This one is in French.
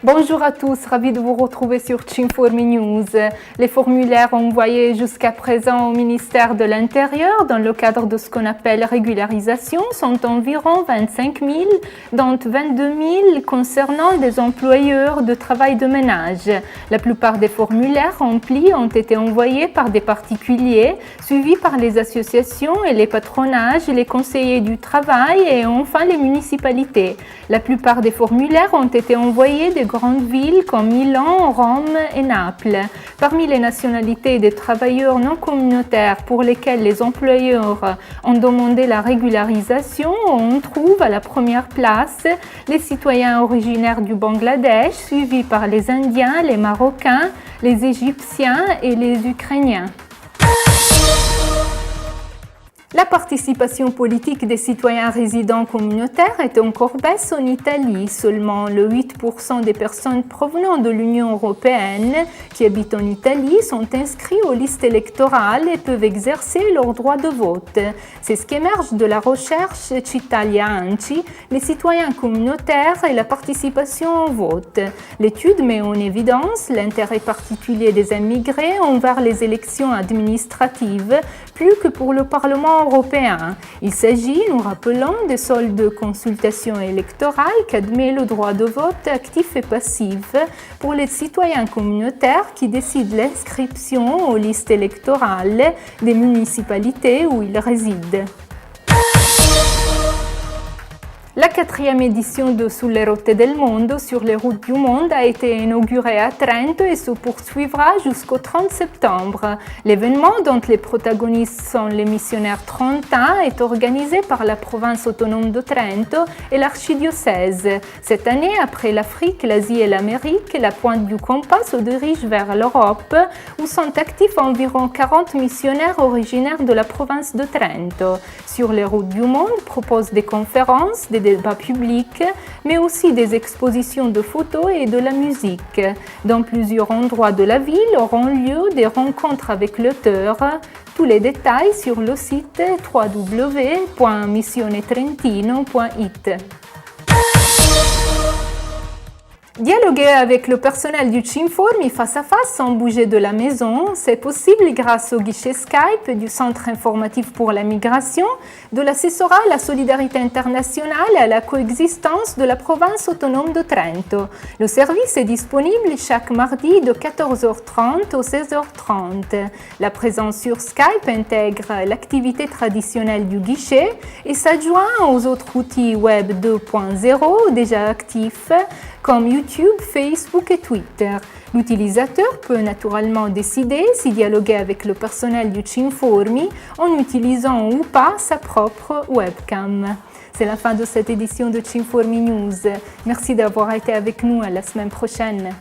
Bonjour à tous, ravi de vous retrouver sur Cinformi News. Les formulaires envoyés jusqu'à présent au ministère de l'Intérieur dans le cadre de ce qu'on appelle régularisation sont environ 25 000, dont 22 000 concernant des employeurs de travail de ménage. La plupart des formulaires remplis ont été envoyés par des particuliers, suivis par les associations et les patronages, les conseillers du travail et enfin les municipalités. La plupart des formulaires ont été envoyés des grandes villes comme Milan, Rome et Naples. Parmi les nationalités des travailleurs non communautaires pour lesquels les employeurs ont demandé la régularisation, on trouve à la première place les citoyens originaires du Bangladesh, suivis par les Indiens, les Marocains, les Égyptiens et les Ukrainiens. La participation politique des citoyens résidents communautaires est encore baisse en Italie. Seulement le 8% des personnes provenant de l'Union européenne qui habitent en Italie sont inscrits aux listes électorales et peuvent exercer leur droit de vote. C'est ce qu'émerge de la recherche Citalia Anci, les citoyens communautaires et la participation au vote. L'étude met en évidence l'intérêt particulier des immigrés envers les élections administratives, plus que pour le Parlement européen. Il s'agit, nous rappelons, des seules deux consultations électorales qu'admet le droit de vote actif et passif pour les citoyens communautaires qui décident l'inscription aux listes électorales des municipalités où ils résident. La 4e édition de Sulle Rotte del Mondo, sur les routes du monde, a été inaugurée à Trento et se poursuivra jusqu'au 30 septembre. L'événement, dont les protagonistes sont les missionnaires trentins, est organisé par la province autonome de Trento et l'archidiocèse. Cette année, après l'Afrique, l'Asie et l'Amérique, la pointe du compas se dirige vers l'Europe, où sont actifs environ 40 missionnaires originaires de la province de Trento. Sur les routes du monde propose des conférences, des débats publics, mais aussi des expositions de photos et de la musique. Dans plusieurs endroits de la ville auront lieu des rencontres avec l'auteur. Tous les détails sur le site www.missionetrentino.it. Dialoguer avec le personnel du Cinformi face à face sans bouger de la maison, c'est possible grâce au guichet Skype du Centre informatif pour la migration, de l'assessorat à la solidarité internationale et à la coexistence de la province autonome de Trento. Le service est disponible chaque mardi de 14h30 à 16h30. La présence sur Skype intègre l'activité traditionnelle du guichet et s'adjoint aux autres outils Web 2.0 déjà actifs comme YouTube, Facebook et Twitter. L'utilisateur peut naturellement décider si dialoguer avec le personnel du Cinformi en utilisant ou pas sa propre webcam. C'est la fin de cette édition de Cinformi News. Merci d'avoir été avec nous. À la semaine prochaine.